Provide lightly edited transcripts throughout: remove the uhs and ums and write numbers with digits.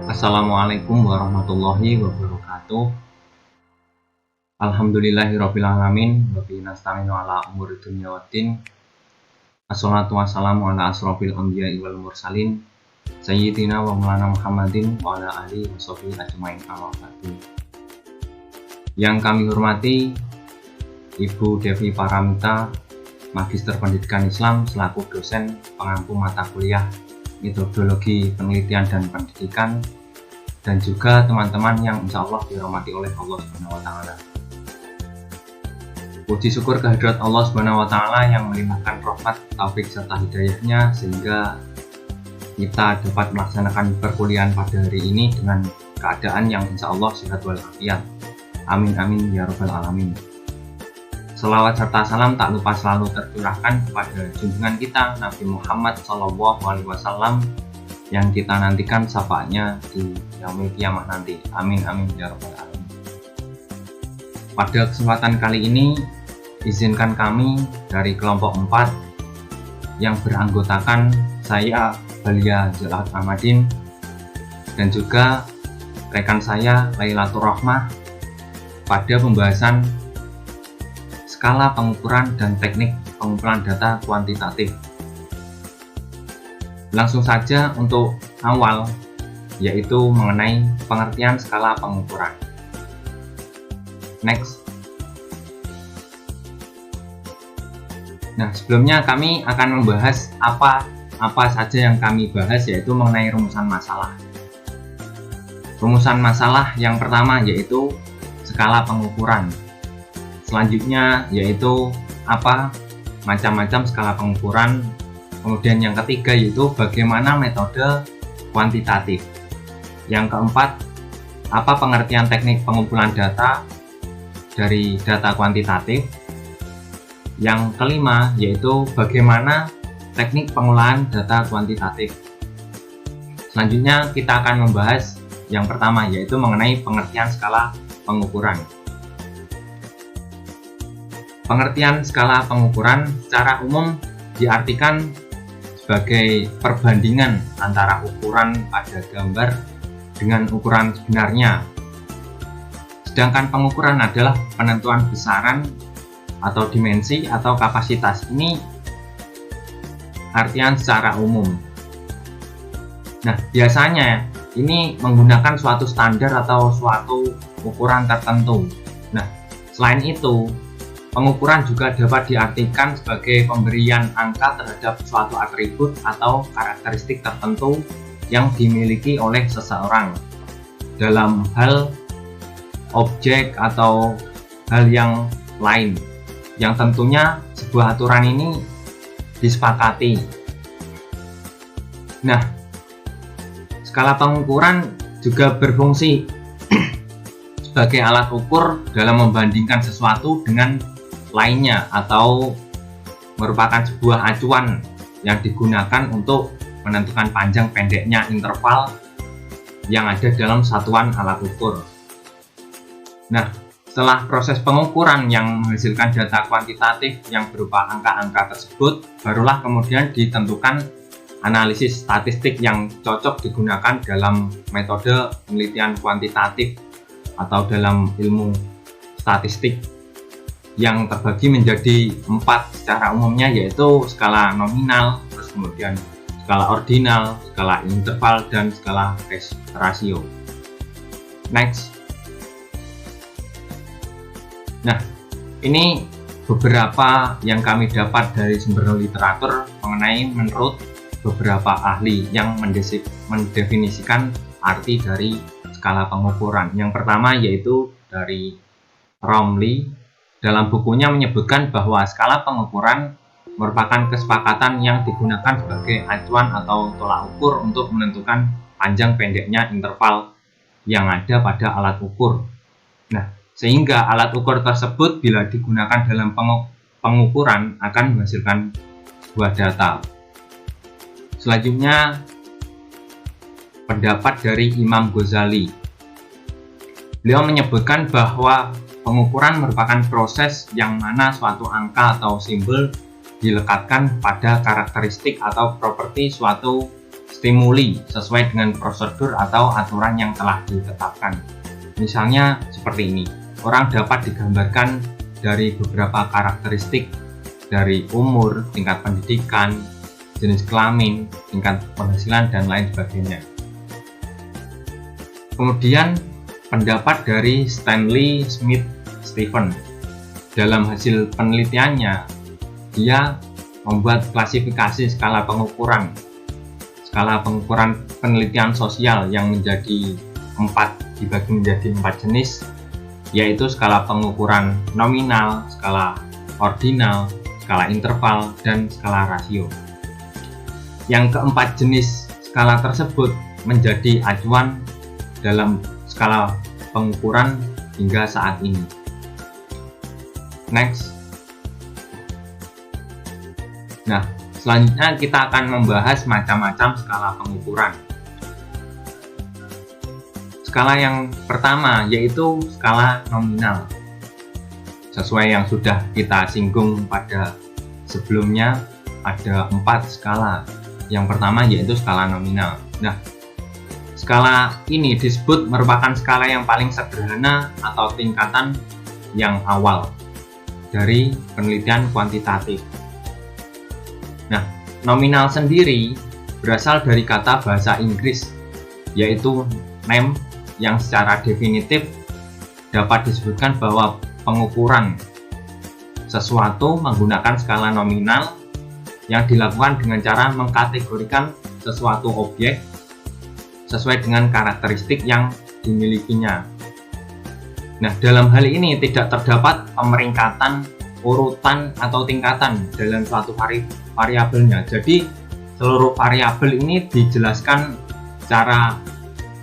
Assalamualaikum warahmatullahi wabarakatuh. Alhamdulillahirabbil alamin wa bihi nasta'inu ala umuri dunya waddin. Assalatu wassalamu ala asrofil anbiya'i wal mursalin sayyidina wa maulana Muhammadin wa ala alihi washabihi ajmain amma ba'du. Yang kami hormati Ibu Devi Paramita, Magister Pendidikan Islam selaku dosen pengampu mata kuliah Metodologi Penelitian dan Pendidikan, dan juga teman-teman yang insya Allah dirahmati oleh Allah Subhanahu wa Ta'ala. Puji syukur kehadirat Allah Subhanahu wa Ta'ala yang melimpahkan rahmat, taufik serta hidayahnya sehingga kita dapat melaksanakan perkuliahan pada hari ini dengan keadaan yang insya Allah sehat walafiat. Amin amin ya rabbal alamin. Selawat serta salam tak lupa selalu tercurahkan kepada junjungan kita Nabi Muhammad SAW yang kita nantikan syafaatnya di yaumil kiamah nanti. Amin amin ya rabbal alamin. Pada kesempatan kali ini izinkan kami dari kelompok 4 yang beranggotakan saya Balia Jelat Ahmadin dan juga rekan saya Lailatul Rahmah pada pembahasan skala pengukuran dan teknik pengumpulan data kuantitatif. Langsung saja untuk awal, yaitu mengenai pengertian skala pengukuran. Next. Nah, sebelumnya kami akan membahas apa saja yang kami bahas, yaitu mengenai rumusan masalah. Rumusan masalah yang pertama yaitu skala pengukuran. Selanjutnya yaitu macam-macam skala pengukuran. Kemudian yang ketiga yaitu bagaimana metode kuantitatif. Yang keempat, apa pengertian teknik pengumpulan data dari data kuantitatif. Yang kelima yaitu bagaimana teknik pengolahan data kuantitatif. Selanjutnya kita akan membahas yang pertama yaitu mengenai pengertian skala pengukuran. Pengertian skala pengukuran secara umum diartikan sebagai perbandingan antara ukuran pada gambar dengan ukuran sebenarnya. Sedangkan pengukuran adalah penentuan besaran atau dimensi atau kapasitas. Ini artian secara umum. Nah, biasanya ini menggunakan suatu standar atau suatu ukuran tertentu. Nah, selain itu pengukuran juga dapat diartikan sebagai pemberian angka terhadap suatu atribut atau karakteristik tertentu yang dimiliki oleh seseorang dalam hal objek atau hal yang lain, yang tentunya sebuah aturan ini disepakati. Nah, skala pengukuran juga berfungsi sebagai alat ukur dalam membandingkan sesuatu dengan lainnya atau merupakan sebuah acuan yang digunakan untuk menentukan panjang pendeknya interval yang ada dalam satuan alat ukur. Nah, setelah proses pengukuran yang menghasilkan data kuantitatif yang berupa angka-angka tersebut, barulah kemudian ditentukan analisis statistik yang cocok digunakan dalam metode penelitian kuantitatif atau dalam ilmu statistik, yang terbagi menjadi 4 secara umumnya, yaitu skala nominal, terus kemudian skala ordinal, skala interval, dan skala rasio. Next. Nah, ini beberapa yang kami dapat dari sumber literatur menurut beberapa ahli yang mendefinisikan arti dari skala pengukuran. Yang pertama yaitu dari Romley. Dalam bukunya menyebutkan bahwa skala pengukuran merupakan kesepakatan yang digunakan sebagai acuan atau tolak ukur untuk menentukan panjang pendeknya interval yang ada pada alat ukur. Nah, sehingga alat ukur tersebut bila digunakan dalam pengukuran akan menghasilkan sebuah data. Selanjutnya, pendapat dari Imam Ghazali. Beliau menyebutkan bahwa pengukuran merupakan proses yang mana suatu angka atau simbol dilekatkan pada karakteristik atau properti suatu stimuli sesuai dengan prosedur atau aturan yang telah ditetapkan. Misalnya seperti ini, orang dapat digambarkan dari beberapa karakteristik dari umur, tingkat pendidikan, jenis kelamin, tingkat penghasilan, dan lain sebagainya. Kemudian pendapat dari Stanley Smith Stephen. Dalam hasil penelitiannya, dia membuat klasifikasi skala pengukuran penelitian sosial yang dibagi menjadi 4 jenis, yaitu skala pengukuran nominal, skala ordinal, skala interval, dan skala rasio. Yang keempat jenis skala tersebut menjadi acuan dalam skala pengukuran hingga saat ini. Next. Nah, selanjutnya kita akan membahas macam-macam skala pengukuran. Skala yang pertama yaitu skala nominal. Sesuai yang sudah kita singgung pada sebelumnya, ada 4 skala. Yang pertama yaitu skala nominal. Nah, skala ini disebut merupakan skala yang paling sederhana atau tingkatan yang awal dari penelitian kuantitatif. Nah, nominal sendiri berasal dari kata bahasa Inggris, yaitu name, yang secara definitif dapat disebutkan bahwa pengukuran sesuatu menggunakan skala nominal yang dilakukan dengan cara mengkategorikan sesuatu objek sesuai dengan karakteristik yang dimilikinya. Nah, dalam hal ini tidak terdapat pemeringkatan, urutan, atau tingkatan dalam suatu variabelnya. Jadi, seluruh variabel ini dijelaskan secara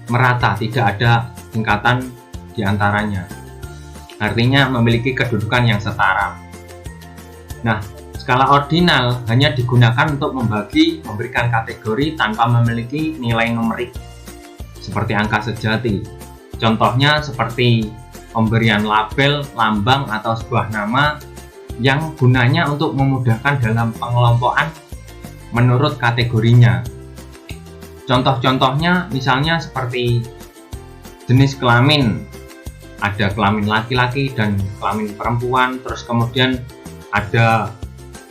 merata, tidak ada tingkatan di antaranya. Artinya memiliki kedudukan yang setara. Nah, skala ordinal hanya digunakan untuk memberikan kategori tanpa memiliki nilai numerik, seperti angka sejati. Contohnya seperti pemberian label, lambang, atau sebuah nama yang gunanya untuk memudahkan dalam pengelompokan menurut kategorinya. Contoh-contohnya misalnya seperti jenis kelamin. Ada kelamin laki-laki dan kelamin perempuan, terus kemudian ada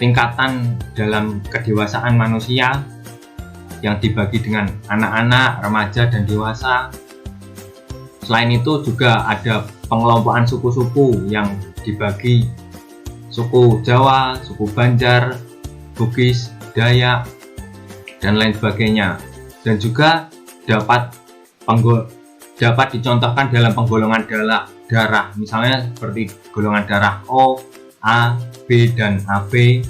tingkatan dalam kedewasaan manusia yang dibagi dengan anak-anak, remaja, dan dewasa. Selain itu juga ada pengelompokan suku-suku yang dibagi suku Jawa, suku Banjar, Bugis, Dayak, dan lain sebagainya. Dan juga dapat dicontohkan dalam penggolongan darah, misalnya seperti golongan darah O, A, B, dan AB.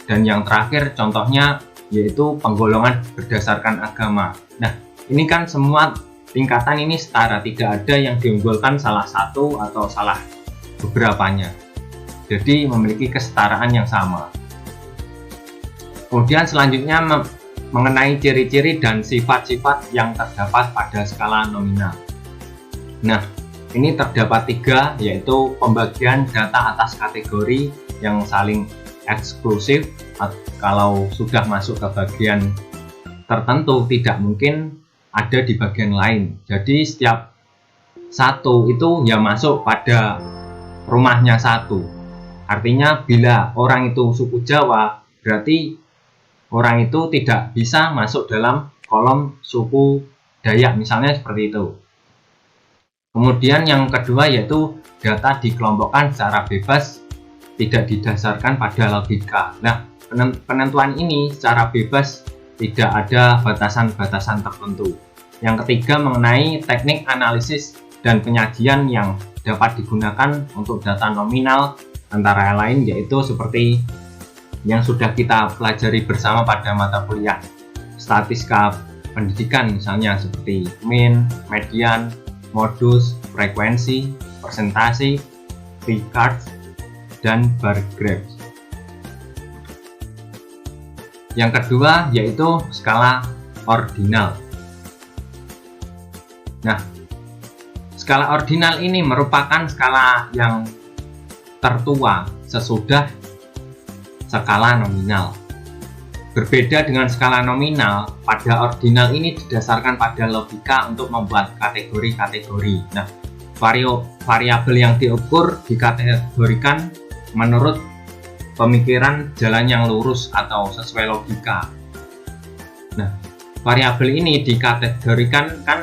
Dan yang terakhir contohnya yaitu penggolongan berdasarkan agama. Nah, ini kan semua tingkatan ini setara, tidak ada yang diunggulkan salah satu atau salah beberapanya. Jadi memiliki kesetaraan yang sama. Kemudian selanjutnya mengenai ciri-ciri dan sifat-sifat yang terdapat pada skala nominal. Nah, ini terdapat 3, yaitu pembagian data atas kategori yang saling eksklusif. Kalau sudah masuk ke bagian tertentu tidak mungkin ada di bagian lain. Jadi setiap satu itu ya masuk pada rumahnya satu. Artinya bila orang itu suku Jawa, berarti orang itu tidak bisa masuk dalam kolom suku Dayak, misalnya seperti itu. Kemudian yang kedua yaitu data dikelompokkan secara bebas, tidak didasarkan pada logika. Nah, penentuan ini secara bebas, tidak ada batasan-batasan tertentu. Yang ketiga mengenai teknik analisis dan penyajian yang dapat digunakan untuk data nominal, antara lain yaitu seperti yang sudah kita pelajari bersama pada mata kuliah statistika pendidikan, misalnya seperti mean, median, modus, frekuensi, persentase, P-card, dan bar graph. Yang kedua yaitu skala ordinal. Nah, skala ordinal ini merupakan skala yang tertua sesudah skala nominal. Berbeda dengan skala nominal, pada ordinal ini didasarkan pada logika untuk membuat kategori-kategori. Nah, variabel yang diukur dikategorikan menurut pemikiran jalan yang lurus atau sesuai logika. Nah, variabel ini dikategorikan kan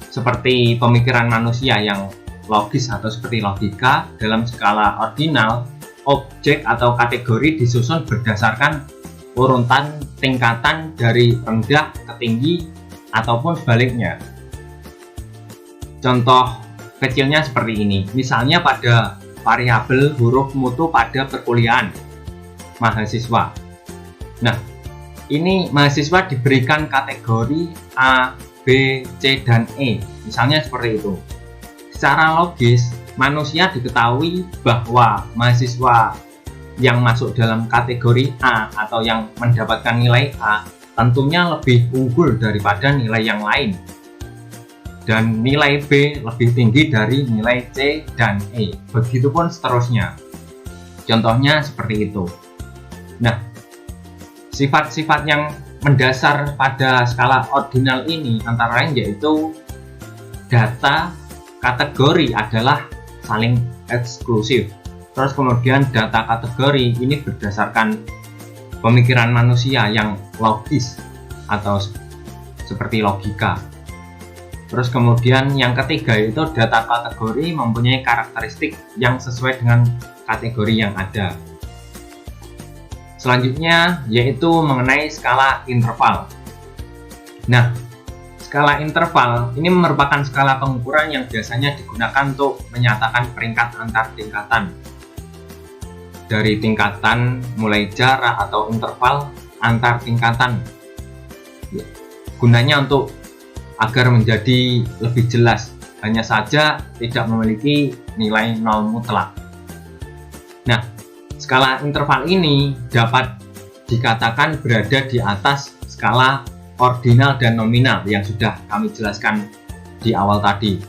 seperti pemikiran manusia yang logis atau seperti logika. Dalam skala ordinal, objek atau kategori disusun berdasarkan urutan tingkatan dari rendah ke tinggi ataupun sebaliknya. Contoh kecilnya seperti ini. Misalnya pada variabel huruf mutu pada perkuliahan mahasiswa. Nah, ini mahasiswa diberikan kategori A, B, C, dan E. Misalnya seperti itu. Secara logis, manusia diketahui bahwa mahasiswa yang masuk dalam kategori A atau yang mendapatkan nilai A tentunya lebih unggul daripada nilai yang lain, dan nilai B lebih tinggi dari nilai C dan E, begitupun seterusnya. Contohnya seperti itu. Nah, sifat-sifat yang mendasar pada skala ordinal ini antara lain yaitu data kategori adalah saling eksklusif. Terus kemudian data kategori ini berdasarkan pemikiran manusia yang logis atau seperti logika. Terus kemudian yang ketiga itu data kategori mempunyai karakteristik yang sesuai dengan kategori yang ada. Selanjutnya yaitu mengenai skala interval. Nah, skala interval ini merupakan skala pengukuran yang biasanya digunakan untuk menyatakan peringkat antar tingkatan. Dari tingkatan mulai jarak atau interval antar tingkatan. Gunanya untuk agar menjadi lebih jelas, hanya saja tidak memiliki nilai nol mutlak. Nah, skala interval ini dapat dikatakan berada di atas skala ordinal dan nominal yang sudah kami jelaskan di awal tadi.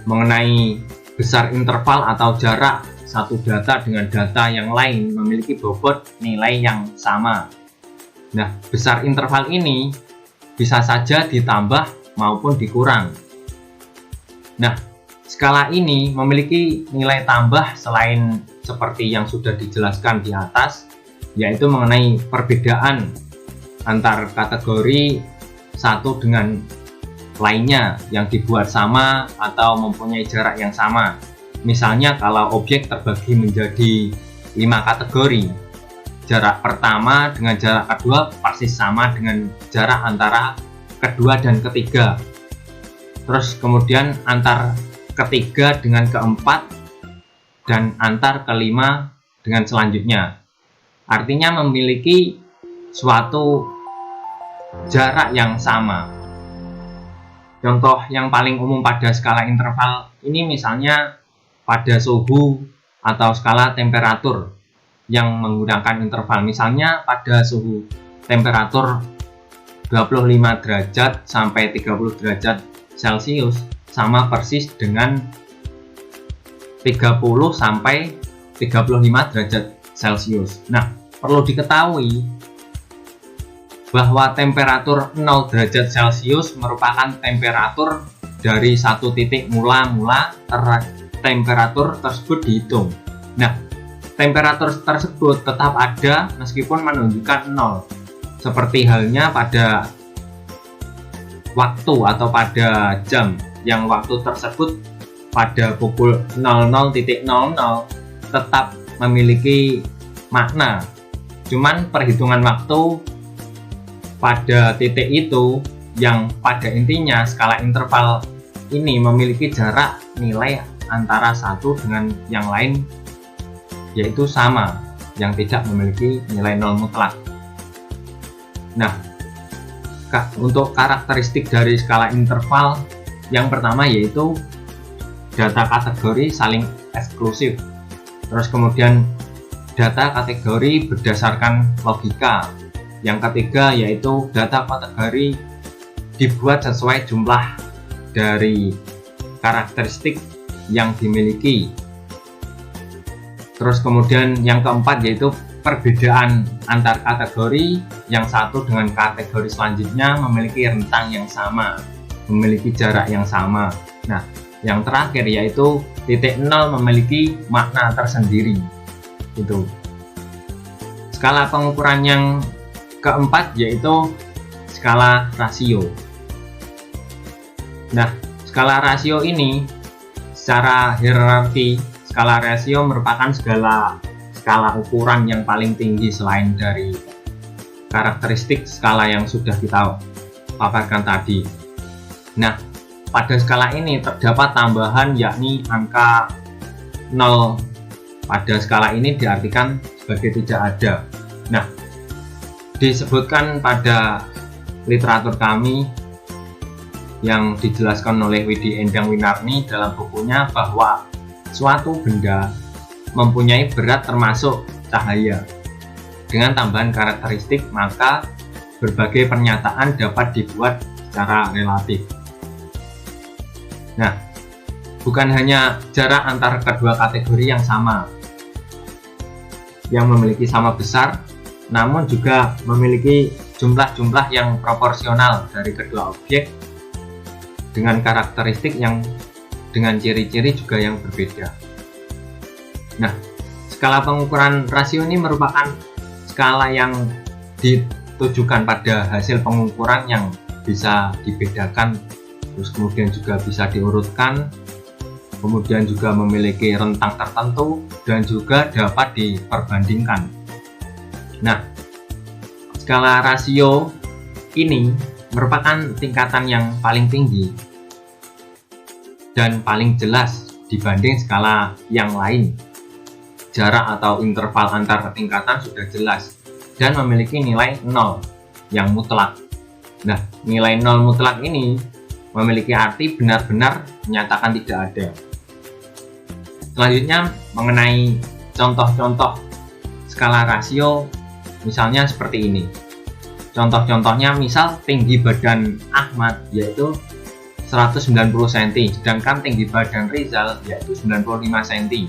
Mengenai besar interval atau jarak satu data dengan data yang lain memiliki bobot nilai yang sama. Nah, besar interval ini bisa saja ditambah maupun dikurang. Nah, skala ini memiliki nilai tambah selain seperti yang sudah dijelaskan di atas, yaitu mengenai perbedaan antar kategori satu dengan lainnya yang dibuat sama atau mempunyai jarak yang sama. Misalnya kalau objek terbagi menjadi 5 kategori, jarak pertama dengan jarak kedua persis sama dengan jarak antara kedua dan ketiga. Terus kemudian antar ketiga dengan keempat dan antar kelima dengan selanjutnya. Artinya memiliki suatu jarak yang sama. Contoh yang paling umum pada skala interval ini misalnya pada suhu atau skala temperatur yang menggunakan interval. Misalnya pada suhu temperatur 25 derajat sampai 30 derajat Celcius sama persis dengan 30 sampai 35 derajat Celcius. Nah, perlu diketahui bahwa temperatur 0 derajat Celcius merupakan temperatur dari satu titik mula temperatur tersebut dihitung. Nah, temperatur tersebut tetap ada meskipun menunjukkan 0. Seperti halnya pada waktu atau pada jam, yang waktu tersebut pada pukul 00.00 tetap memiliki makna. Cuman perhitungan waktu pada titik itu yang pada intinya skala interval ini memiliki jarak nilai antara satu dengan yang lain yaitu sama, yang tidak memiliki nilai nol mutlak. Nah, untuk karakteristik dari skala interval yang pertama yaitu data kategori saling eksklusif. Terus kemudian data kategori berdasarkan logika. Yang ketiga yaitu data kategori dibuat sesuai jumlah dari karakteristik yang dimiliki. Terus kemudian yang keempat yaitu perbedaan antar kategori, yang satu dengan kategori selanjutnya memiliki rentang yang sama, memiliki jarak yang sama. Nah, yang terakhir yaitu titik nol memiliki makna tersendiri. Itu. Skala pengukuran yang keempat yaitu skala rasio. Nah, skala rasio ini secara hierarki, skala rasio merupakan skala ukuran yang paling tinggi selain dari karakteristik skala yang sudah kita paparkan tadi. Nah, pada skala ini terdapat tambahan yakni angka 0. Pada skala ini diartikan sebagai tidak ada. Nah, disebutkan pada literatur kami yang dijelaskan oleh Widi Endang Winarni dalam bukunya bahwa suatu benda mempunyai berat termasuk cahaya. Dengan tambahan karakteristik, maka berbagai pernyataan dapat dibuat secara relatif. Nah, bukan hanya jarak antar kedua kategori yang sama, yang memiliki sama besar, namun juga memiliki jumlah-jumlah yang proporsional dari kedua objek dengan karakteristik yang dengan ciri-ciri juga yang berbeda. Nah, skala pengukuran rasio ini merupakan skala yang ditujukan pada hasil pengukuran yang bisa dibedakan, terus kemudian juga bisa diurutkan, kemudian juga memiliki rentang tertentu dan juga dapat diperbandingkan. Nah, skala rasio ini merupakan tingkatan yang paling tinggi dan paling jelas dibanding skala yang lain. Jarak atau interval antar tingkatan sudah jelas dan memiliki nilai 0 yang mutlak. Nah, nilai 0 mutlak ini memiliki arti benar-benar menyatakan tidak ada. Selanjutnya mengenai contoh-contoh skala rasio, misalnya seperti ini. Contoh-contohnya misal tinggi badan Ahmad yaitu 190 cm, sedangkan tinggi badan Rizal yaitu 95 cm.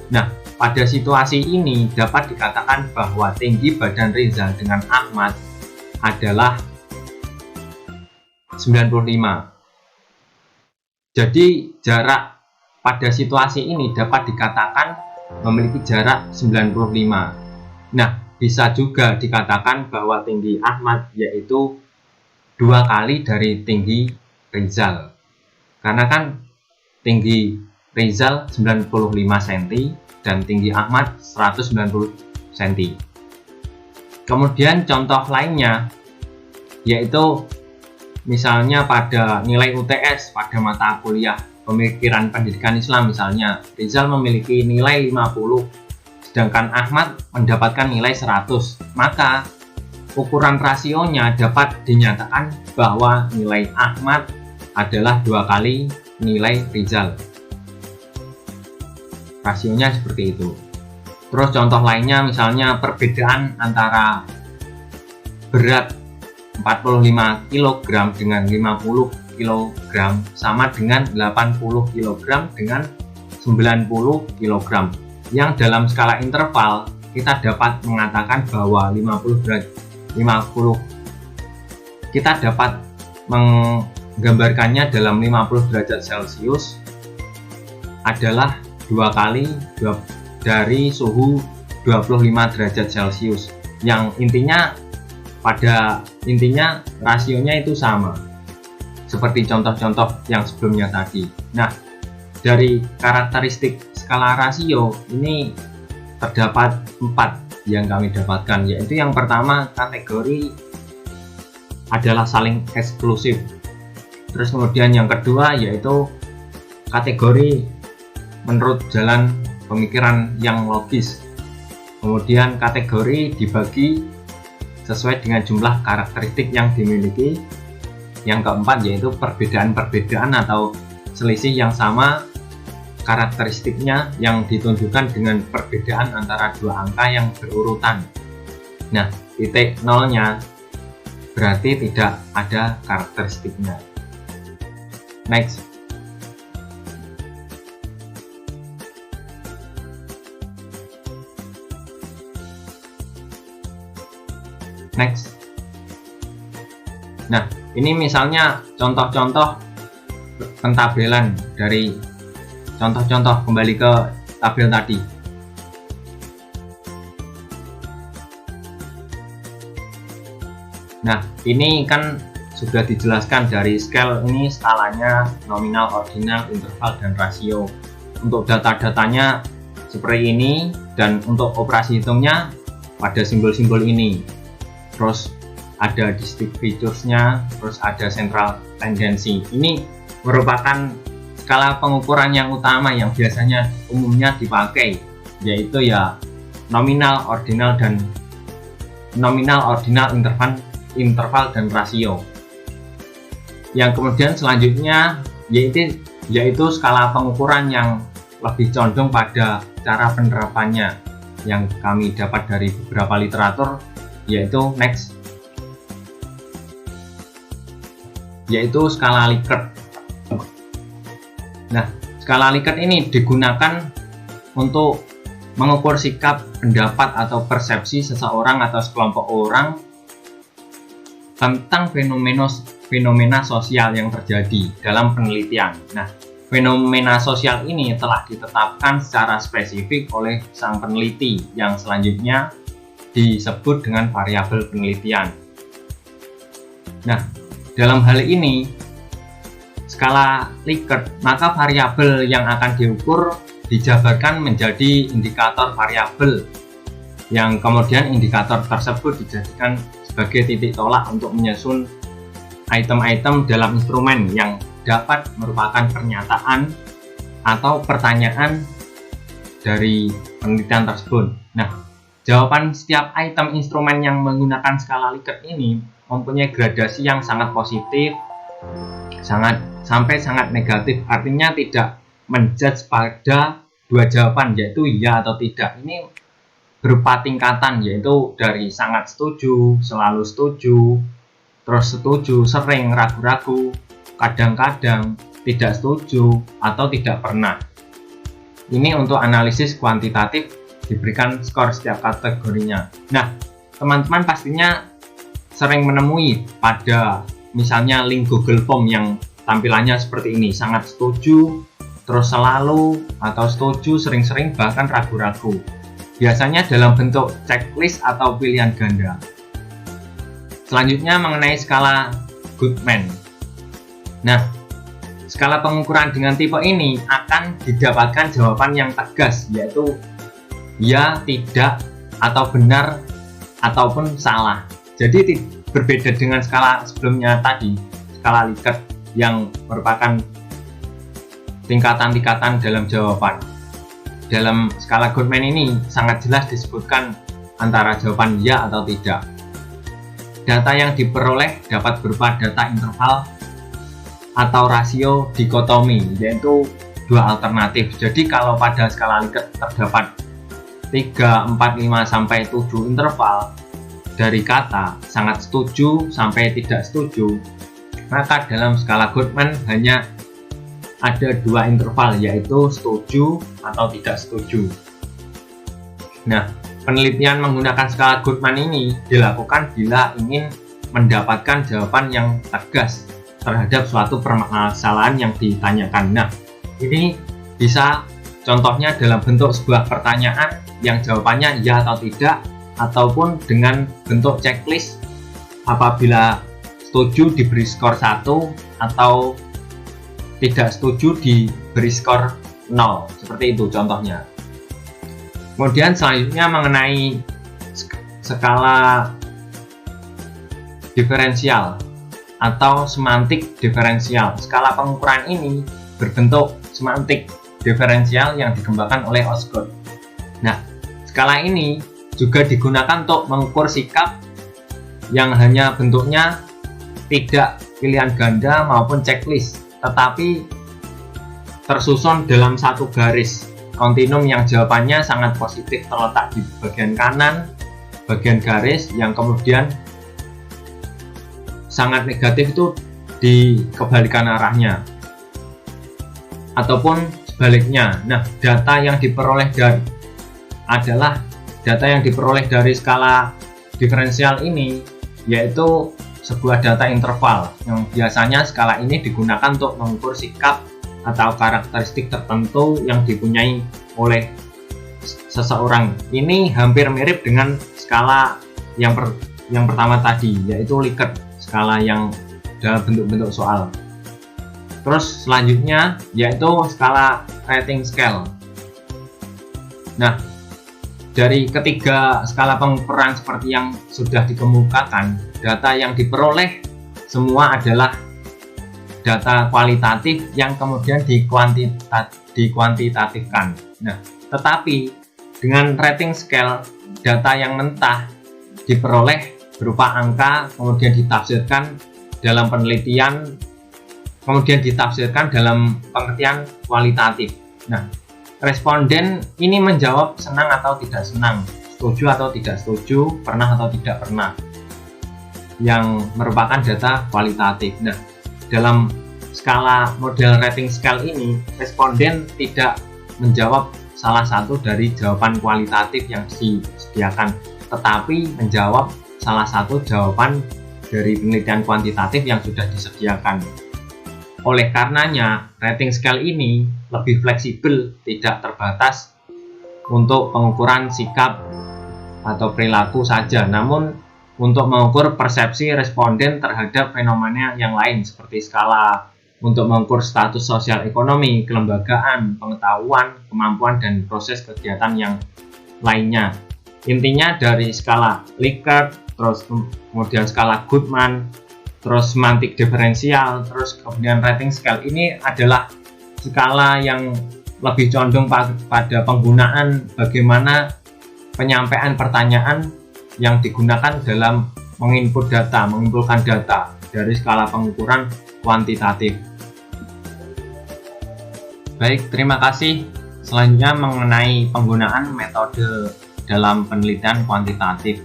Nah, pada situasi ini dapat dikatakan bahwa tinggi badan Rizal dengan Ahmad adalah 95. Jadi jarak pada situasi ini dapat dikatakan memiliki jarak 95. Nah, bisa juga dikatakan bahwa tinggi Ahmad yaitu 2 kali dari tinggi Rizal. Karena kan tinggi Rizal 95 cm dan tinggi Ahmad 190 cm. Kemudian contoh lainnya yaitu misalnya pada nilai UTS pada mata kuliah pemikiran pendidikan Islam, misalnya Rizal memiliki nilai 50 sedangkan Ahmad mendapatkan nilai 100, maka ukuran rasionya dapat dinyatakan bahwa nilai Ahmad adalah 2 kali nilai Rizal. Rasionya seperti itu. Terus contoh lainnya misalnya perbedaan antara berat 45 kg dengan 50 kg sama dengan 80 kg dengan 90 kg, yang dalam skala interval kita dapat mengatakan bahwa 50 kita dapat menggambarkannya dalam 50 derajat Celcius adalah 2 kali dari suhu 25 derajat Celcius, yang intinya rasionya itu sama seperti contoh-contoh yang sebelumnya tadi. Nah, dari karakteristik skala rasio ini terdapat 4 yang kami dapatkan, yaitu yang pertama kategori adalah saling eksklusif. Terus kemudian yang kedua yaitu kategori menurut jalan pemikiran yang logis. Kemudian kategori dibagi sesuai dengan jumlah karakteristik yang dimiliki. Yang keempat yaitu perbedaan-perbedaan atau selisih yang sama karakteristiknya yang ditunjukkan dengan perbedaan antara dua angka yang berurutan. Nah, titik nolnya berarti tidak ada karakteristiknya. Next. next. Nah, ini misalnya contoh-contoh pentabelan dari contoh-contoh, kembali ke tabel tadi. Nah, ini kan sudah dijelaskan dari scale ini, skalanya nominal, ordinal, interval, dan rasio. Untuk data-datanya seperti ini, dan untuk operasi hitungnya pada simbol-simbol ini. Terus ada district features-nya, terus ada central tendency. Ini merupakan skala pengukuran yang utama yang biasanya umumnya dipakai, yaitu ya nominal, ordinal, interval, dan rasio. Yang kemudian selanjutnya yaitu skala pengukuran yang lebih condong pada cara penerapannya yang kami dapat dari beberapa literatur, yaitu next, yaitu skala Likert. Nah, skala Likert ini digunakan untuk mengukur sikap, pendapat, atau persepsi seseorang atau sekelompok orang tentang fenomena sosial yang terjadi dalam penelitian. Nah, fenomena sosial ini telah ditetapkan secara spesifik oleh sang peneliti yang selanjutnya disebut dengan variabel penelitian. Nah, dalam hal ini skala Likert, maka variabel yang akan diukur dijabarkan menjadi indikator variabel, yang kemudian indikator tersebut dijadikan sebagai titik tolak untuk menyusun item-item dalam instrumen yang dapat merupakan pernyataan atau pertanyaan dari penelitian tersebut. Nah, jawaban setiap item instrumen yang menggunakan skala Likert ini mempunyai gradasi yang sangat positif, sampai sangat negatif. Artinya tidak menjudge pada dua jawaban, yaitu ya atau tidak. Ini berupa tingkatan, yaitu dari sangat setuju, selalu setuju, terus setuju, sering, ragu-ragu, kadang-kadang, tidak setuju, atau tidak pernah. Ini untuk analisis kuantitatif diberikan skor setiap kategorinya. Nah, teman-teman pastinya sering menemui pada misalnya link Google Form yang tampilannya seperti ini, sangat setuju, terus selalu, atau setuju, sering-sering, bahkan ragu-ragu. Biasanya dalam bentuk checklist atau pilihan ganda. Selanjutnya mengenai skala Goodman. Nah, skala pengukuran dengan tipe ini akan didapatkan jawaban yang tegas, yaitu ya, tidak, atau benar, ataupun salah. Jadi berbeda dengan skala sebelumnya tadi, skala Likert yang merupakan tingkatan-tingkatan dalam jawaban. Dalam skala Goodman ini sangat jelas disebutkan antara jawaban ya atau tidak. Data yang diperoleh dapat berupa data interval atau rasio dikotomi, yaitu dua alternatif. Jadi kalau pada skala Likert terdapat 3, 4, 5, sampai 7 interval dari kata sangat setuju sampai tidak setuju, maka dalam skala Goodman hanya ada dua interval, yaitu setuju atau tidak setuju. Nah, penelitian menggunakan skala Goodman ini dilakukan bila ingin mendapatkan jawaban yang tegas terhadap suatu permasalahan yang ditanyakan. Nah, ini bisa contohnya dalam bentuk sebuah pertanyaan yang jawabannya ya atau tidak, ataupun dengan bentuk checklist. Apabila setuju diberi skor 1, atau tidak setuju diberi skor 0, seperti itu contohnya. Kemudian selanjutnya mengenai skala diferensial atau semantik diferensial. Skala pengukuran ini berbentuk semantik diferensial yang dikembangkan oleh Osgood. Nah, skala ini juga digunakan untuk mengukur sikap yang hanya bentuknya tidak pilihan ganda maupun checklist, tetapi tersusun dalam satu garis kontinum yang jawabannya sangat positif terletak di bagian kanan bagian garis, yang kemudian sangat negatif itu di kebalikan arahnya ataupun sebaliknya. Nah, data yang diperoleh dari skala diferensial ini yaitu sebuah data interval yang biasanya skala ini digunakan untuk mengukur sikap atau karakteristik tertentu yang dipunyai oleh seseorang. Ini hampir mirip dengan skala yang pertama tadi, yaitu Likert, skala yang dalam bentuk-bentuk soal. Terus selanjutnya yaitu skala rating scale. Nah, dari ketiga skala pengukuran seperti yang sudah dikemukakan, data yang diperoleh semua adalah data kualitatif yang kemudian dikuantitatifkan. Nah, tetapi dengan rating scale, data yang mentah diperoleh berupa angka, kemudian ditafsirkan dalam penelitian, kemudian ditafsirkan dalam pengertian kualitatif. Nah, responden ini menjawab senang atau tidak senang, setuju atau tidak setuju, pernah atau tidak pernah, yang merupakan data kualitatif. Nah, dalam skala model rating scale ini, responden tidak menjawab salah satu dari jawaban kualitatif yang disediakan, tetapi menjawab salah satu jawaban dari penelitian kuantitatif yang sudah disediakan. Oleh karenanya, rating scale ini lebih fleksibel, tidak terbatas untuk pengukuran sikap atau perilaku saja, namun untuk mengukur persepsi responden terhadap fenomena yang lain seperti skala untuk mengukur status sosial ekonomi, kelembagaan, pengetahuan, kemampuan, dan proses kegiatan yang lainnya. Intinya dari skala Likert, terus kemudian skala Goodman, terus semantik diferensial, terus kemudian rating scale ini adalah skala yang lebih condong pada penggunaan bagaimana penyampaian pertanyaan yang digunakan dalam menginput data, mengumpulkan data dari skala pengukuran kuantitatif. Baik, terima kasih. Selanjutnya mengenai penggunaan metode dalam penelitian kuantitatif.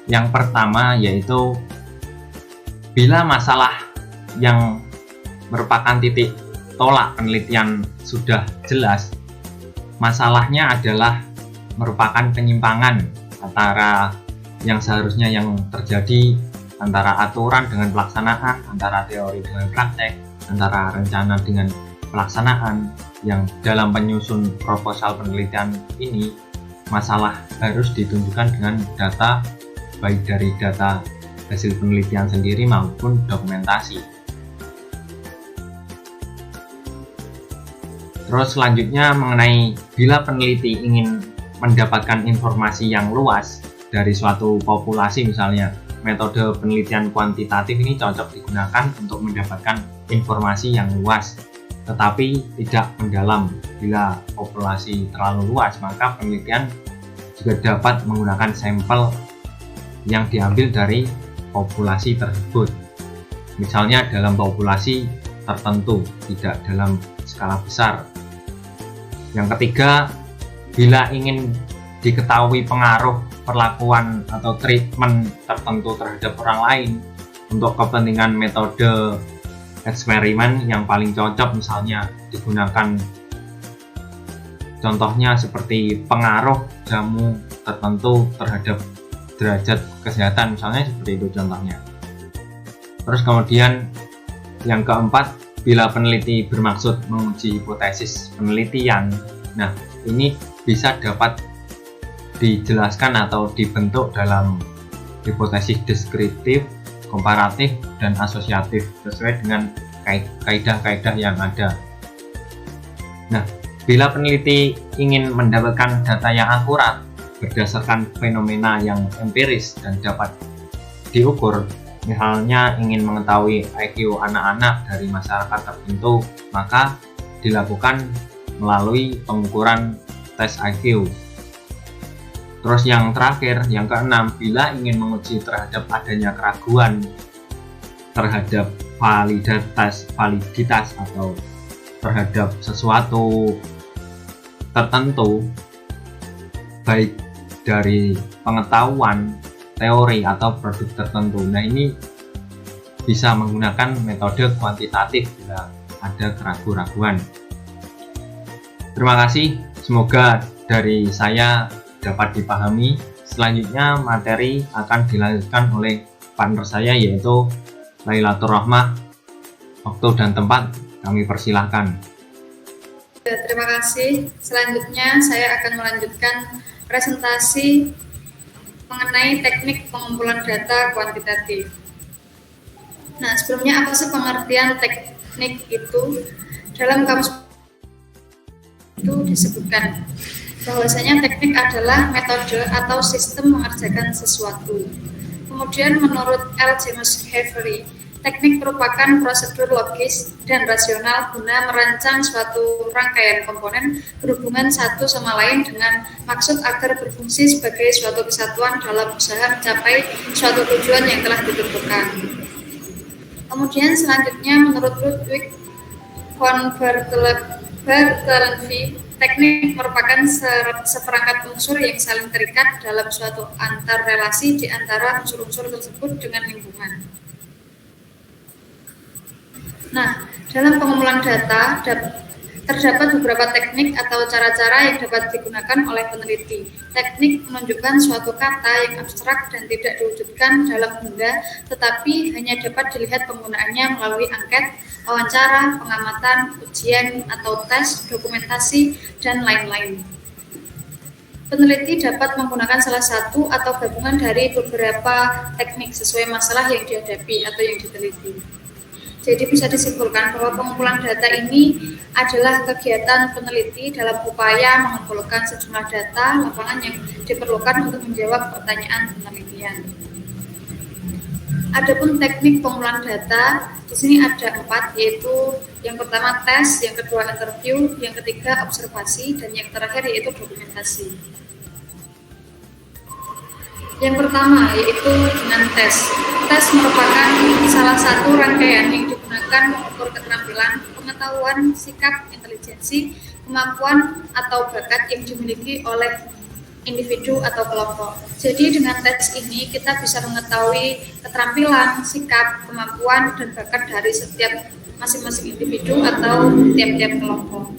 Yang pertama yaitu bila masalah yang merupakan titik tolak penelitian sudah jelas, masalahnya adalah merupakan penyimpangan antara yang seharusnya yang terjadi antara aturan dengan pelaksanaan, antara teori dengan praktek, antara rencana dengan pelaksanaan. Yang dalam penyusun proposal penelitian ini, masalah harus ditunjukkan dengan data, baik dari data hasil penelitian sendiri maupun dokumentasi. Terus selanjutnya mengenai bila peneliti ingin mendapatkan informasi yang luas dari suatu populasi, misalnya metode penelitian kuantitatif ini cocok digunakan untuk mendapatkan informasi yang luas tetapi tidak mendalam. Bila populasi terlalu luas, maka penelitian juga dapat menggunakan sampel yang diambil dari populasi tersebut, misalnya dalam populasi tertentu, tidak dalam skala besar. Yang ketiga, bila ingin diketahui pengaruh perlakuan atau treatment tertentu terhadap orang lain untuk kepentingan metode eksperimen yang paling cocok, misalnya digunakan contohnya seperti pengaruh jamu tertentu terhadap derajat kesehatan, misalnya seperti itu contohnya. Terus kemudian yang keempat, bila peneliti bermaksud menguji hipotesis penelitian, nah ini bisa dapat dijelaskan atau dibentuk dalam hipotesis deskriptif, komparatif, dan asosiatif sesuai dengan kaidah-kaidah yang ada. Nah, bila peneliti ingin mendapatkan data yang akurat berdasarkan fenomena yang empiris dan dapat diukur, misalnya ingin mengetahui IQ anak-anak dari masyarakat tertentu, maka dilakukan melalui pengukuran tes IQ. Terus yang terakhir, yang keenam, bila ingin menguji terhadap adanya keraguan terhadap validitas atau terhadap sesuatu tertentu, baik dari pengetahuan, teori, atau produk tertentu. Nah, ini bisa menggunakan metode kuantitatif bila ada keraguan-keraguan. Terima kasih, semoga dari saya dapat dipahami. selanjutnya materi akan dilanjutkan oleh partner saya yaitu Lailatul Rahmah. Waktu dan tempat kami persilahkan. Terima kasih. Selanjutnya saya akan melanjutkan presentasi mengenai teknik pengumpulan data kuantitatif. Nah, sebelumnya apa sih pengertian teknik itu? Dalam kamus itu disebutkan bahwasanya teknik adalah metode atau sistem mengerjakan sesuatu. Kemudian menurut L. James Avery, teknik merupakan prosedur logis dan rasional guna merancang suatu rangkaian komponen berhubungan satu sama lain dengan maksud agar berfungsi sebagai suatu kesatuan dalam usaha mencapai suatu tujuan yang telah ditentukan. Kemudian selanjutnya menurut Ludwig von Bartholomä, teknik merupakan seperangkat unsur yang saling terikat dalam suatu antar relasi di antara unsur-unsur tersebut dengan lingkungan. Nah, dalam pengumpulan data terdapat beberapa teknik atau cara-cara yang dapat digunakan oleh peneliti. Teknik menunjukkan suatu kata yang abstrak dan tidak diwujudkan dalam benda, tetapi hanya dapat dilihat penggunaannya melalui angket, wawancara, pengamatan, ujian atau tes, dokumentasi, dan lain-lain. Peneliti dapat menggunakan salah satu atau gabungan dari beberapa teknik sesuai masalah yang dihadapi atau yang diteliti. Jadi bisa disimpulkan bahwa pengumpulan data ini adalah kegiatan peneliti dalam upaya mengumpulkan sejumlah data lapangan yang diperlukan untuk menjawab pertanyaan penelitian. Adapun teknik pengumpulan data di sini ada 4, yaitu yang pertama tes, yang kedua interview, yang ketiga observasi, dan yang terakhir yaitu dokumentasi. Yang pertama yaitu dengan tes. Tes merupakan salah satu rangkaian yang digunakan mengukur keterampilan, pengetahuan, sikap, intelijensi, kemampuan, atau bakat yang dimiliki oleh individu atau kelompok. Jadi dengan tes ini kita bisa mengetahui keterampilan, sikap, kemampuan, dan bakat dari setiap masing-masing individu atau tiap-tiap kelompok.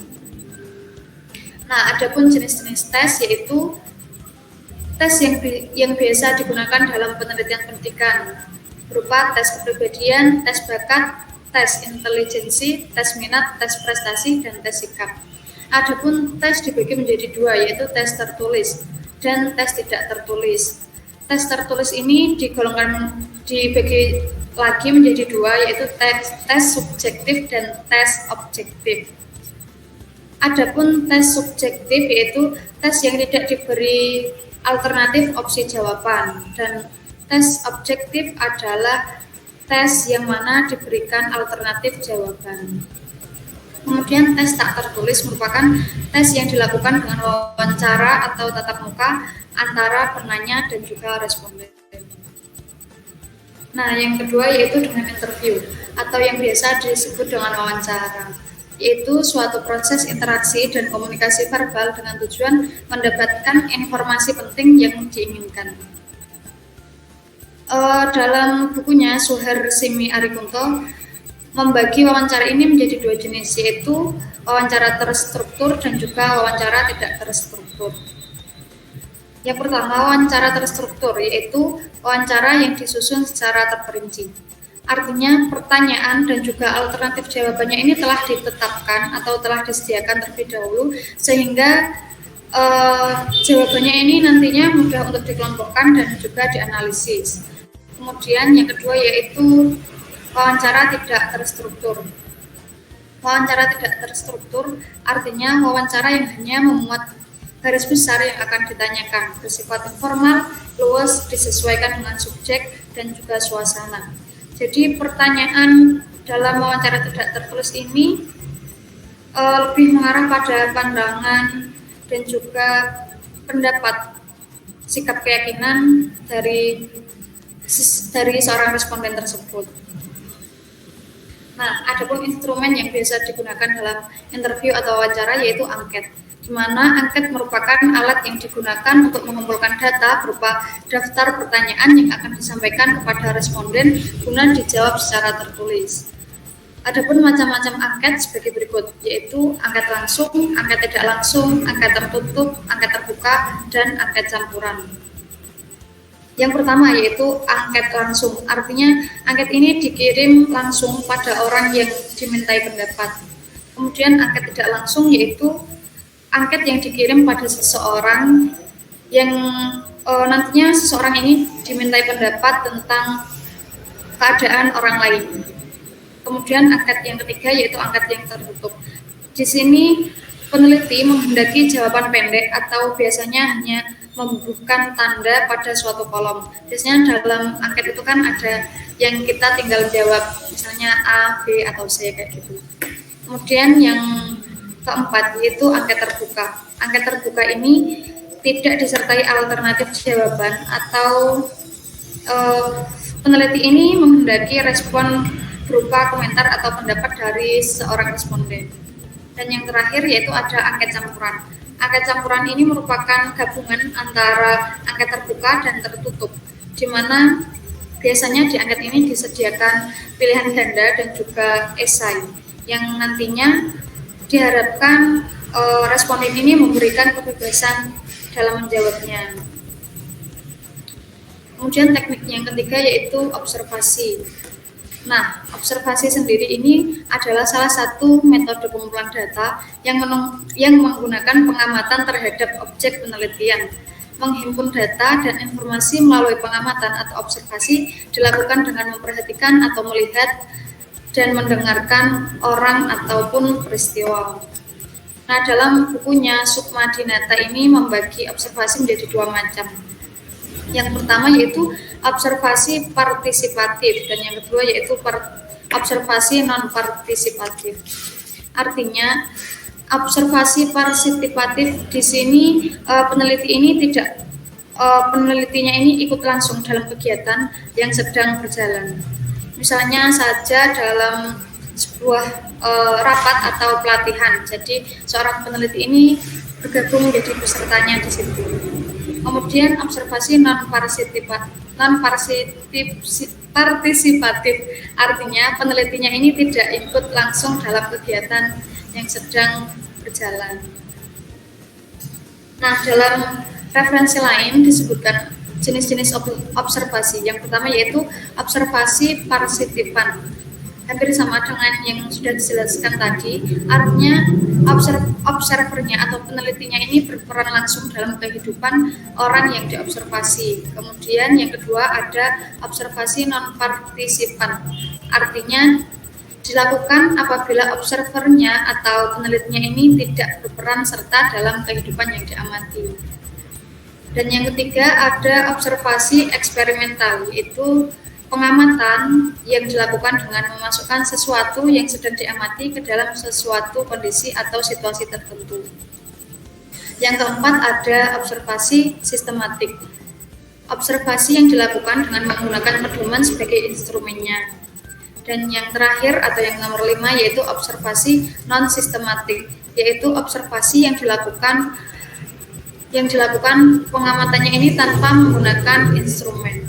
Nah, adapun jenis-jenis tes yaitu tes yang biasa digunakan dalam penelitian pendidikan berupa tes kepribadian, tes bakat, tes intelijensi, tes minat, tes prestasi, dan tes sikap. Adapun tes dibagi menjadi 2, yaitu tes tertulis dan tes tidak tertulis. Tes tertulis ini dibagi lagi menjadi 2, yaitu tes subjektif dan tes objektif. Adapun tes subjektif yaitu tes yang tidak diberi alternatif opsi jawaban, dan tes objektif adalah tes yang mana diberikan alternatif jawaban. Kemudian tes tak tertulis merupakan tes yang dilakukan dengan wawancara atau tatap muka antara penanya dan juga responden. Nah, yang kedua yaitu dengan interview atau yang biasa disebut dengan wawancara, yaitu suatu proses interaksi dan komunikasi verbal dengan tujuan mendapatkan informasi penting yang diinginkan. Dalam bukunya Suher Simi Arikunto membagi wawancara ini menjadi 2 jenis, yaitu wawancara terstruktur dan juga wawancara tidak terstruktur. Yang pertama, wawancara terstruktur, yaitu wawancara yang disusun secara terperinci. Artinya pertanyaan dan juga alternatif jawabannya ini telah ditetapkan atau telah disediakan terlebih dahulu, sehingga jawabannya ini nantinya mudah untuk dikelompokkan dan juga dianalisis. Kemudian yang kedua yaitu wawancara tidak terstruktur. Wawancara tidak terstruktur artinya wawancara yang hanya memuat garis besar yang akan ditanyakan, bersifat informal, luas, disesuaikan dengan subjek dan juga suasana. Jadi pertanyaan dalam wawancara tidak tertulis ini lebih mengarah pada pandangan dan juga pendapat, sikap, keyakinan dari seorang responden tersebut. Nah, adapun instrumen yang biasa digunakan dalam interview atau wawancara yaitu angket, di mana angket merupakan alat yang digunakan untuk mengumpulkan data berupa daftar pertanyaan yang akan disampaikan kepada responden guna dijawab secara tertulis. Adapun macam-macam angket sebagai berikut, yaitu angket langsung, angket tidak langsung, angket tertutup, angket terbuka, dan angket campuran. Yang pertama yaitu angket langsung, artinya angket ini dikirim langsung pada orang yang dimintai pendapat. Kemudian angket tidak langsung yaitu angket yang dikirim pada seseorang yang nantinya seseorang ini dimintai pendapat tentang keadaan orang lain. Kemudian angket yang ketiga yaitu angket yang tertutup. Di sini peneliti menghendaki jawaban pendek atau biasanya hanya membubuhkan tanda pada suatu kolom. Biasanya dalam angket itu kan ada yang kita tinggal jawab, misalnya A, B, atau C kayak gitu. Kemudian yang keempat yaitu angket terbuka. Angket terbuka ini tidak disertai alternatif jawaban atau peneliti ini menghendaki respon berupa komentar atau pendapat dari seorang responden. Dan yang terakhir yaitu ada angket campuran. Angket campuran ini merupakan gabungan antara angket terbuka dan tertutup, di mana biasanya di angket ini disediakan pilihan ganda dan juga esai, yang nantinya diharapkan responden ini memberikan kebebasan dalam menjawabnya. Kemudian teknik yang ketiga yaitu observasi. Nah, observasi sendiri ini adalah salah satu metode pengumpulan data yang menggunakan pengamatan terhadap objek penelitian. Menghimpun data dan informasi melalui pengamatan atau observasi dilakukan dengan memperhatikan atau melihat dan mendengarkan orang ataupun peristiwa. Nah, dalam bukunya Sukma Dinata ini membagi observasi menjadi dua macam. Yang pertama yaitu observasi partisipatif dan yang kedua yaitu observasi non-partisipatif. Artinya observasi partisipatif di sini penelitinya ini ikut langsung dalam kegiatan yang sedang berjalan. Misalnya saja dalam sebuah rapat atau pelatihan. Jadi seorang peneliti ini bergabung menjadi pesertanya di situ. Kemudian observasi non-partisipatif, artinya penelitinya ini tidak ikut langsung dalam kegiatan yang sedang berjalan. Nah, dalam referensi lain disebutkan jenis-jenis observasi. Yang pertama yaitu observasi parsitifan. Hampir sama dengan yang sudah dijelaskan tadi, artinya observernya atau penelitinya ini berperan langsung dalam kehidupan orang yang diobservasi. Kemudian yang kedua ada observasi non-partisipan, artinya dilakukan apabila observernya atau penelitinya ini tidak berperan serta dalam kehidupan yang diamati. Dan yang ketiga ada observasi eksperimental, yaitu pengamatan yang dilakukan dengan memasukkan sesuatu yang sedang diamati ke dalam sesuatu kondisi atau situasi tertentu. Yang keempat ada observasi sistematik. Observasi yang dilakukan dengan menggunakan pedoman sebagai instrumennya. Dan yang terakhir atau yang nomor 5 yaitu observasi non-sistematik, yaitu observasi yang dilakukan pengamatannya ini tanpa menggunakan instrumen.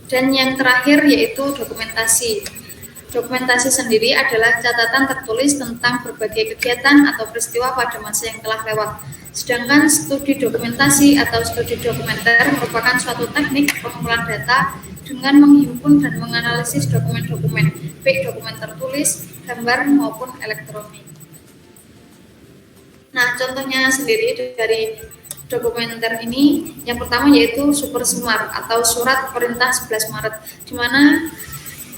Dan yang terakhir yaitu dokumentasi. Dokumentasi sendiri adalah catatan tertulis tentang berbagai kegiatan atau peristiwa pada masa yang telah lewat. Sedangkan studi dokumentasi atau studi dokumenter merupakan suatu teknik pengumpulan data dengan menghimpun dan menganalisis dokumen-dokumen, baik dokumen tertulis, gambar maupun elektronik. Nah, contohnya sendiri dari dokumenter ini, yang pertama yaitu Super Semar atau Surat Perintah 11 Maret, di mana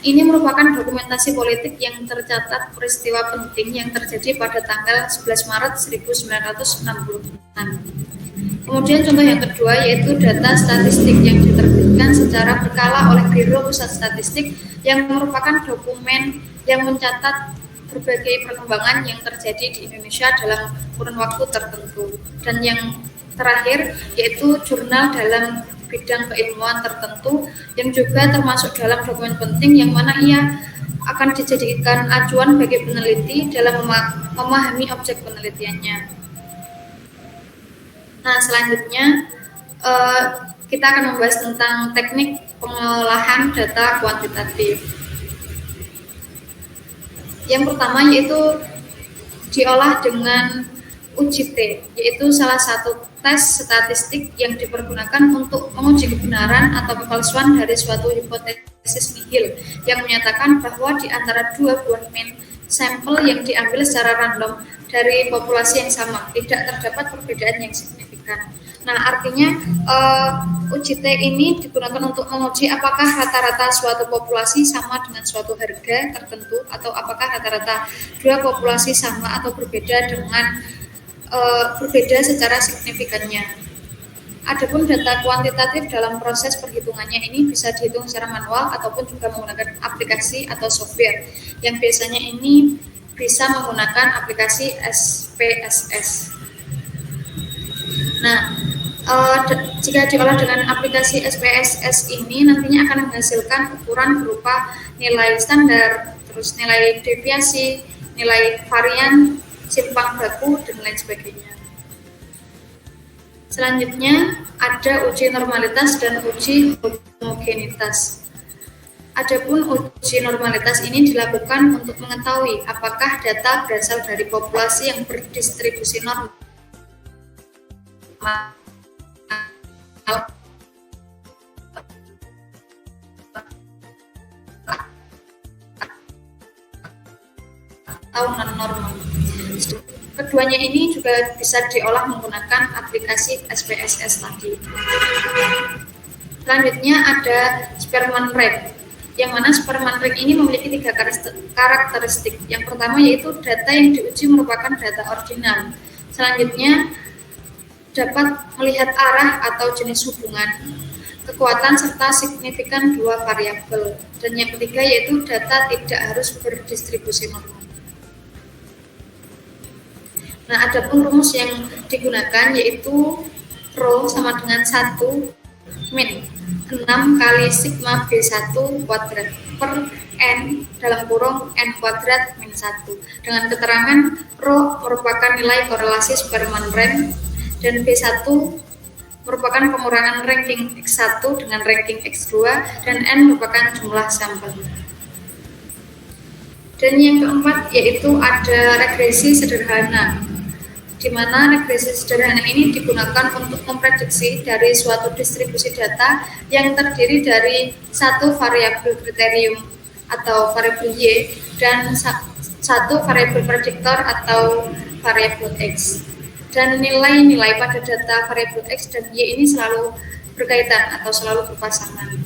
ini merupakan dokumentasi politik yang tercatat peristiwa penting yang terjadi pada tanggal 11 Maret 1966. Kemudian contoh yang kedua yaitu data statistik yang diterbitkan secara berkala oleh Biro Pusat Statistik yang merupakan dokumen yang mencatat berbagai perkembangan yang terjadi di Indonesia dalam kurun waktu tertentu. Dan yang terakhir yaitu jurnal dalam bidang keilmuan tertentu yang juga termasuk dalam dokumen penting yang mana ia akan dijadikan acuan bagi peneliti dalam memahami objek penelitiannya. Nah, selanjutnya kita akan membahas tentang teknik pengolahan data kuantitatif. Yang pertama yaitu diolah dengan uji T, yaitu salah satu tes statistik yang dipergunakan untuk menguji kebenaran atau kepalsuan dari suatu hipotesis nihil yang menyatakan bahwa di antara dua buah mean sampel yang diambil secara random dari populasi yang sama tidak terdapat perbedaan yang signifikan. Nah, artinya uji T ini digunakan untuk menguji apakah rata-rata suatu populasi sama dengan suatu harga tertentu atau apakah rata-rata dua populasi sama atau berbeda dengan berbeda secara signifikannya. Adapun data kuantitatif dalam proses perhitungannya ini bisa dihitung secara manual ataupun juga menggunakan aplikasi atau software yang biasanya ini bisa menggunakan aplikasi SPSS. Nah, jika diolah dengan aplikasi SPSS ini nantinya akan menghasilkan ukuran berupa nilai standar, terus nilai deviasi, nilai varian, simpang baku, dan lain sebagainya. Selanjutnya ada uji normalitas dan uji homogenitas. Adapun uji normalitas ini dilakukan untuk mengetahui apakah data berasal dari populasi yang berdistribusi normal atau non-normal. Keduanya ini juga bisa diolah menggunakan aplikasi SPSS tadi. Selanjutnya ada Spearman rank, yang mana Spearman rank ini memiliki 3 karakteristik. Yang pertama yaitu data yang diuji merupakan data ordinal. Selanjutnya dapat melihat arah atau jenis hubungan, kekuatan serta signifikan dua variabel. Dan yang ketiga yaitu data tidak harus berdistribusi normal. Nah, ada pun rumus yang digunakan yaitu rho sama dengan 1 min 6 kali sigma B1 kuadrat per n dalam kurung n kuadrat min 1 dengan keterangan rho merupakan nilai korelasi Spearman rank dan B1 merupakan pengurangan ranking X1 dengan ranking X2 dan n merupakan jumlah sampel. Dan yang keempat yaitu ada regresi sederhana, di mana regresi sederhana ini digunakan untuk memprediksi dari suatu distribusi data yang terdiri dari satu variabel kriterium atau variabel Y dan satu variabel prediktor atau variabel X. Dan nilai-nilai pada data variabel X dan Y ini selalu berkaitan atau selalu berpasangan.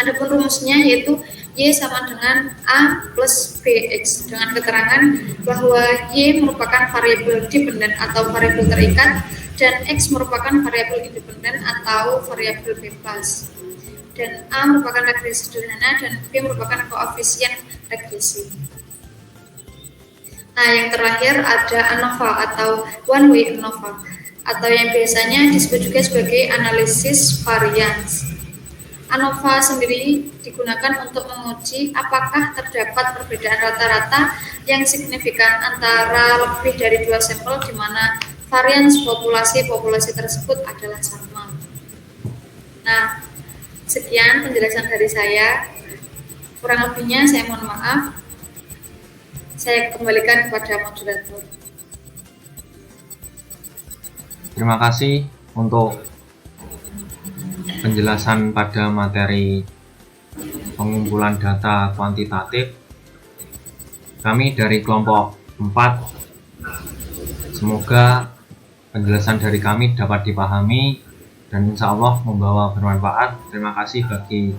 Adapun rumusnya yaitu Y sama dengan A plus BX dengan keterangan bahwa Y merupakan variabel dependen atau variabel terikat dan X merupakan variabel independen atau variabel bebas. Dan A merupakan regresi sederhana dan B merupakan koefisien regresi. Nah, yang terakhir ada ANOVA atau one way ANOVA atau yang biasanya disebut juga sebagai analisis varians. ANOVA sendiri digunakan untuk menguji apakah terdapat perbedaan rata-rata yang signifikan antara lebih dari 2 sampel di mana varians populasi tersebut adalah sama. Nah, sekian penjelasan dari saya. Kurang lebihnya saya mohon maaf. Saya kembalikan kepada moderator. Terima kasih untuk penjelasan pada materi pengumpulan data kuantitatif. Kami dari kelompok 4, semoga penjelasan dari kami dapat dipahami dan insya Allah membawa bermanfaat. Terima kasih bagi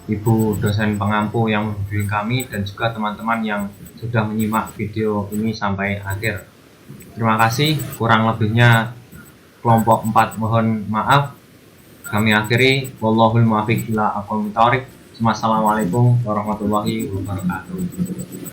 Ibu dosen pengampu yang membimbing kami dan juga teman-teman yang sudah menyimak video ini sampai akhir. Terima kasih, kurang lebihnya kelompok 4 mohon maaf. Kami akhiri, wallahul muwaffiq ila aqwamit thoriq. Wassalamualaikum warahmatullahi wabarakatuh.